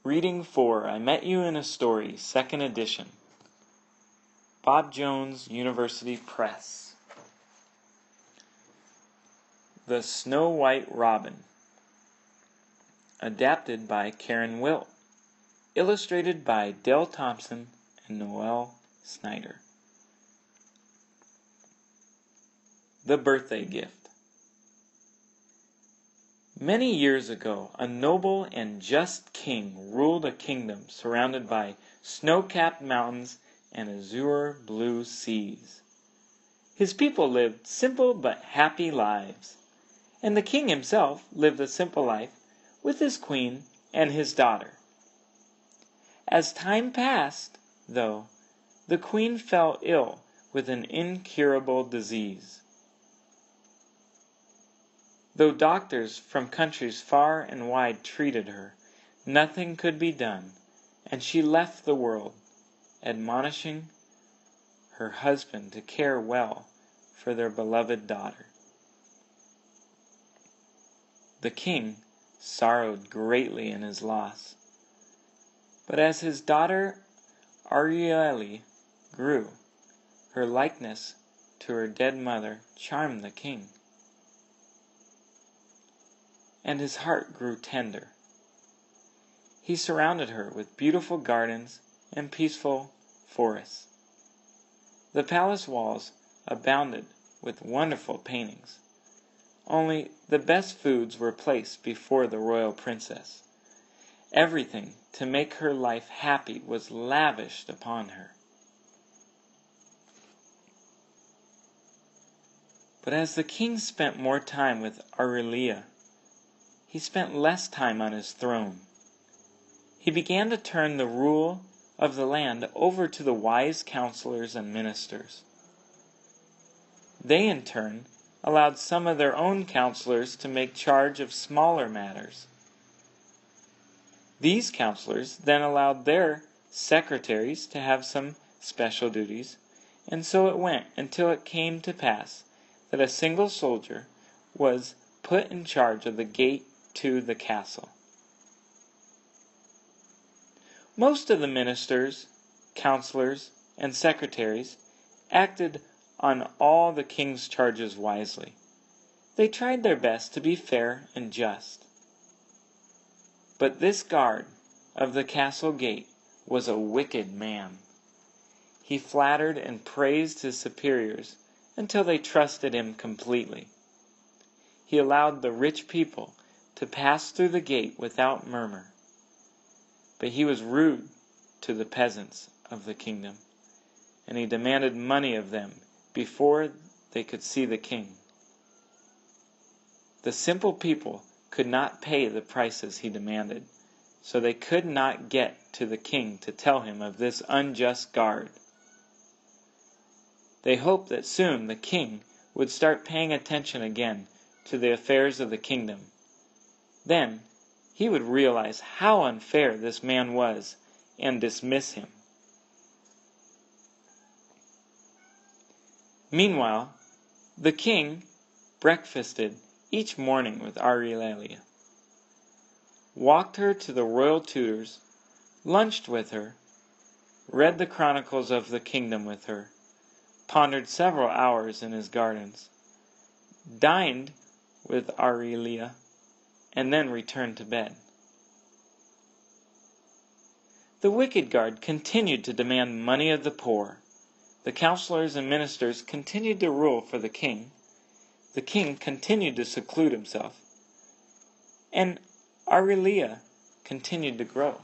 Reading for I Met You in a Story, 2nd edition. Bob Jones University Press. The Snow White Robin. Adapted by Karen Wilt. Illustrated by Del Thompson and Noel Snyder. The Birthday Gift. Many years ago, a noble and just king ruled a kingdom surrounded by snow-capped mountains and azure blue seas. His people lived simple but happy lives, and the king himself lived a simple life with his queen and his daughter. As time passed, though, the queen fell ill with an incurable disease. Though doctors from countries far and wide treated her, nothing could be done, and she left the world, admonishing her husband to care well for their beloved daughter. The king sorrowed greatly in his loss, but as his daughter Arielle grew, her likeness to her dead mother charmed the king, and his heart grew tender. He surrounded her with beautiful gardens and peaceful forests. The palace walls abounded with wonderful paintings. Only the best foods were placed before the royal princess. Everything to make her life happy was lavished upon her. But as the king spent more time with Arielle, he spent less time on his throne. He began to turn the rule of the land over to the wise counselors and ministers. They, in turn, allowed some of their own counselors to make charge of smaller matters. These counselors then allowed their secretaries to have some special duties, and so it went until it came to pass that a single soldier was put in charge of the gate to the castle. Most of the ministers, counselors, and secretaries acted on all the king's charges wisely. They tried their best to be fair and just. But this guard of the castle gate was a wicked man. He flattered and praised his superiors until they trusted him completely. He allowed the rich people to pass through the gate without murmur. But he was rude to the peasants of the kingdom, and he demanded money of them before they could see the king. The simple people could not pay the prices he demanded, so they could not get to the king to tell him of this unjust guard. They hoped that soon the king would start paying attention again to the affairs of the kingdom. Then he would realize how unfair this man was and dismiss him. Meanwhile, the king breakfasted each morning with Arielle, walked her to the royal tutors, lunched with her, read the chronicles of the kingdom with her, pondered several hours in his gardens, dined with Arielle, and then returned to bed. The wicked guard continued to demand money of the poor. The counselors and ministers continued to rule for the king. The king continued to seclude himself. And Arielle continued to grow.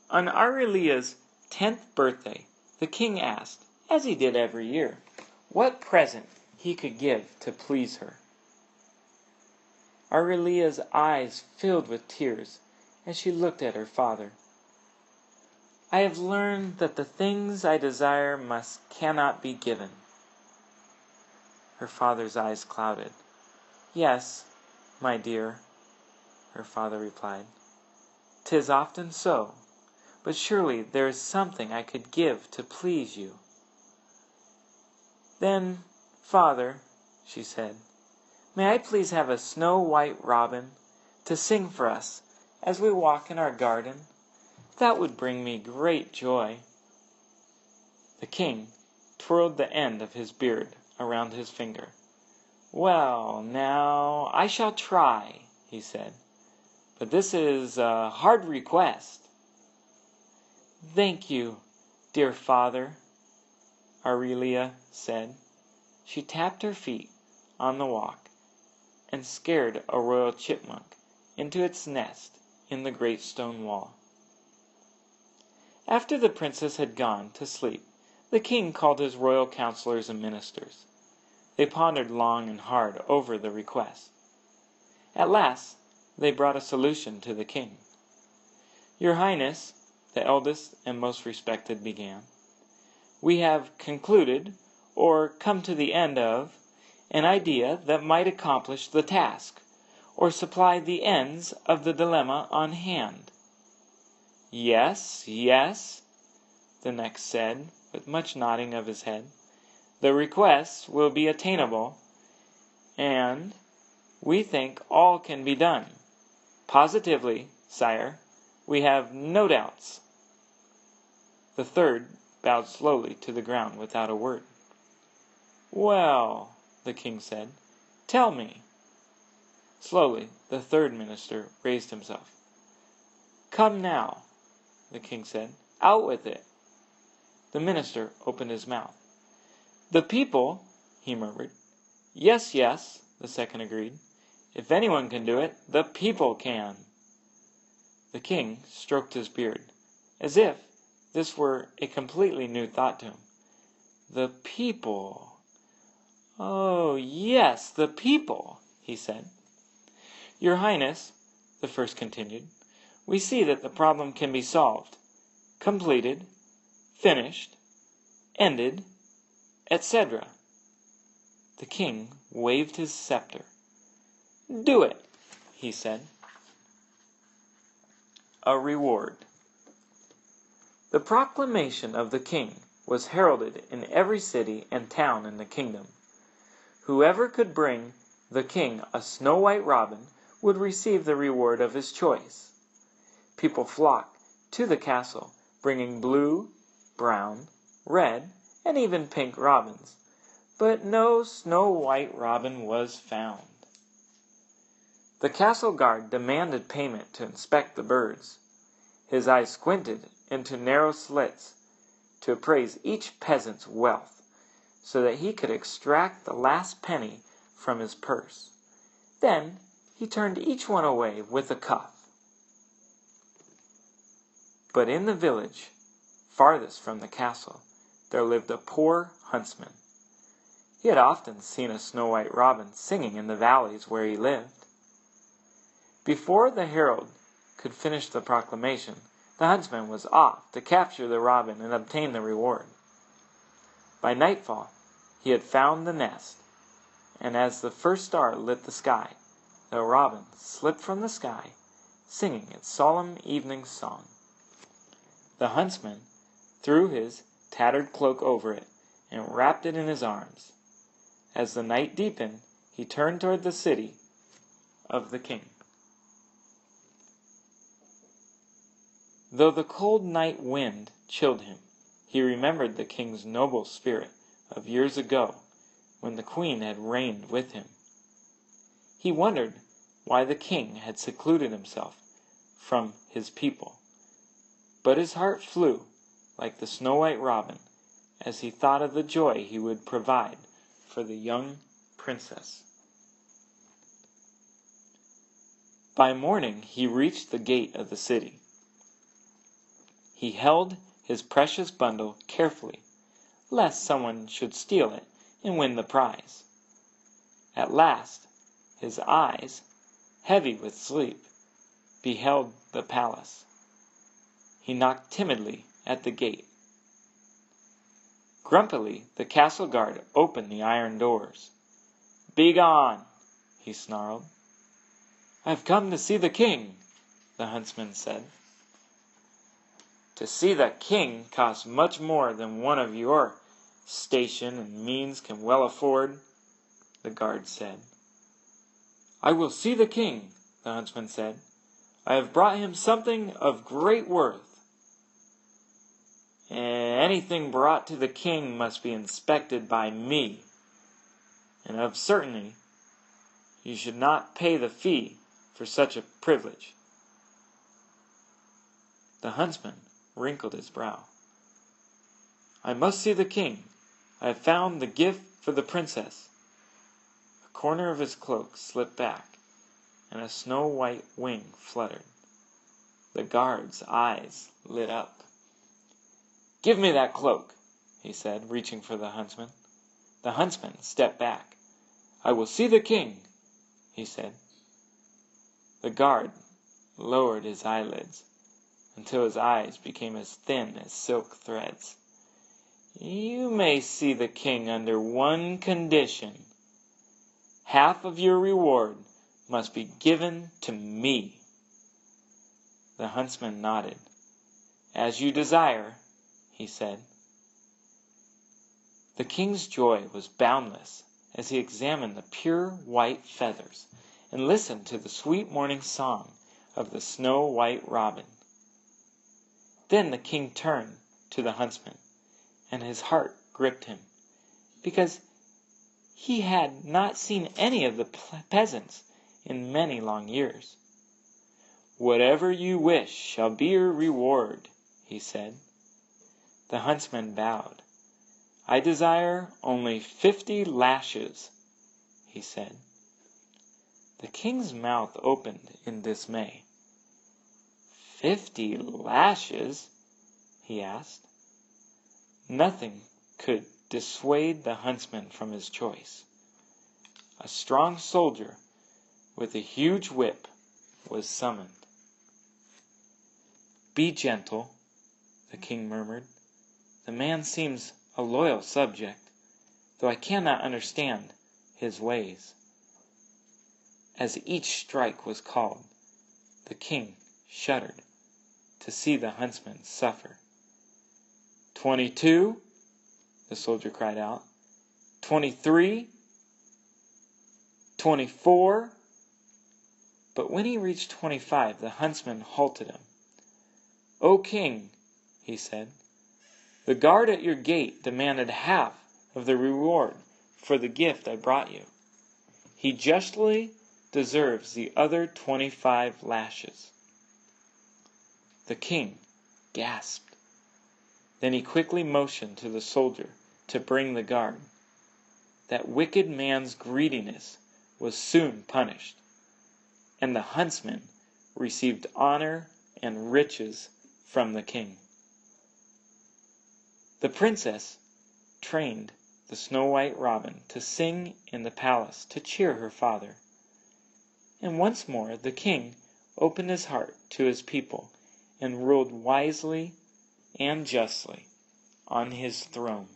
On Arielle's 10th birthday, the king asked, as he did every year, what present he could give to please her. Arielle's eyes filled with tears as she looked at her father. I have learned that the things I desire cannot be given. Her father's eyes clouded. Yes, my dear, her father replied. 'Tis often so, but surely there is something I could give to please you. Then, Father, she said, may I please have a snow-white robin to sing for us as we walk in our garden? That would bring me great joy." The king twirled the end of his beard around his finger. "Well, now, I shall try," he said. "But this is a hard request." "Thank you, dear father," Aurelia said. She tapped her feet on the walk and scared a royal chipmunk into its nest in the great stone wall. After the princess had gone to sleep, the king called his royal counselors and ministers. They pondered long and hard over the request. At last, they brought a solution to the king. "Your Highness," the eldest and most respected began, "we have concluded, or come to the end of, an idea that might accomplish the task, or supply the ends of the dilemma on hand." "Yes, yes," the next said, with much nodding of his head. "The request will be attainable, and we think all can be done. Positively, sire, we have no doubts." The third bowed slowly to the ground without a word. "Well," the king said, "tell me." Slowly, the third minister raised himself. "Come now," the king said, "out with it." The minister opened his mouth. "The people," he murmured. "Yes, yes," the second agreed. "If anyone can do it, the people can." The king stroked his beard, as if this were a completely new thought to him. "The people. Oh, yes, the people," he said. "Your Highness," the first continued, "we see that the problem can be solved, completed, finished, ended, etc." The king waved his scepter. "Do it," he said. A reward. The proclamation of the king was heralded in every city and town in the kingdom. Whoever could bring the king a snow-white robin would receive the reward of his choice. People flocked to the castle, bringing blue, brown, red, and even pink robins, but no snow-white robin was found. The castle guard demanded payment to inspect the birds. His eyes squinted into narrow slits to appraise each peasant's wealth, so that he could extract the last penny from his purse. Then he turned each one away with a cuff. But in the village, farthest from the castle, there lived a poor huntsman. He had often seen a snow-white robin singing in the valleys where he lived. Before the herald could finish the proclamation, the huntsman was off to capture the robin and obtain the reward. By nightfall, he had found the nest, and as the first star lit the sky, the robin slipped from the sky, singing its solemn evening song. The huntsman threw his tattered cloak over it and wrapped it in his arms. As the night deepened, he turned toward the city of the king. Though the cold night wind chilled him, he remembered the king's noble spirit of years ago, when the queen had reigned with him. He wondered why the king had secluded himself from his people, but his heart flew like the snow-white robin as he thought of the joy he would provide for the young princess. By morning he reached the gate of the city. He held his precious bundle carefully, lest someone should steal it and win the prize. At last, his eyes, heavy with sleep, beheld the palace. He knocked timidly at the gate. Grumpily, the castle guard opened the iron doors. "Begone!" he snarled. "I've come to see the king," the huntsman said. "To see the king costs much more than one of your station and means can well afford," the guard said. "I will see the king," the huntsman said. "I have brought him something of great worth. Anything brought to the king must be inspected by me, and of certainty you should not pay the fee for such a privilege." The huntsman wrinkled his brow. "I must see the king. I have found the gift for the princess." A corner of his cloak slipped back, and a snow-white wing fluttered. The guard's eyes lit up. "Give me that cloak," he said, reaching for the huntsman. The huntsman stepped back. "I will see the king," he said. The guard lowered his eyelids until his eyes became as thin as silk threads. "You may see the king under one condition. Half of your reward must be given to me." The huntsman nodded. "As you desire," he said. The king's joy was boundless as he examined the pure white feathers and listened to the sweet morning song of the snow-white robin. Then the king turned to the huntsman, and his heart gripped him, because he had not seen any of the peasants in many long years. "Whatever you wish shall be your reward," he said. The huntsman bowed. "I desire only 50 lashes," he said. The king's mouth opened in dismay. 50 lashes? he asked. Nothing could dissuade the huntsman from his choice. A strong soldier with a huge whip was summoned. "Be gentle," the king murmured. "The man seems a loyal subject, though I cannot understand his ways." As each strike was called, the king shuddered to see the huntsman suffer. 22, the soldier cried out. 23, 24. But when he reached 25, the huntsman halted him. "O king," he said, "the guard at your gate demanded half of the reward for the gift I brought you. He justly deserves the other 25 lashes." The king gasped. Then he quickly motioned to the soldier to bring the guard. That wicked man's greediness was soon punished, and the huntsman received honor and riches from the king. The princess trained the snow-white robin to sing in the palace to cheer her father. And once more the king opened his heart to his people and ruled wisely and justly on his throne.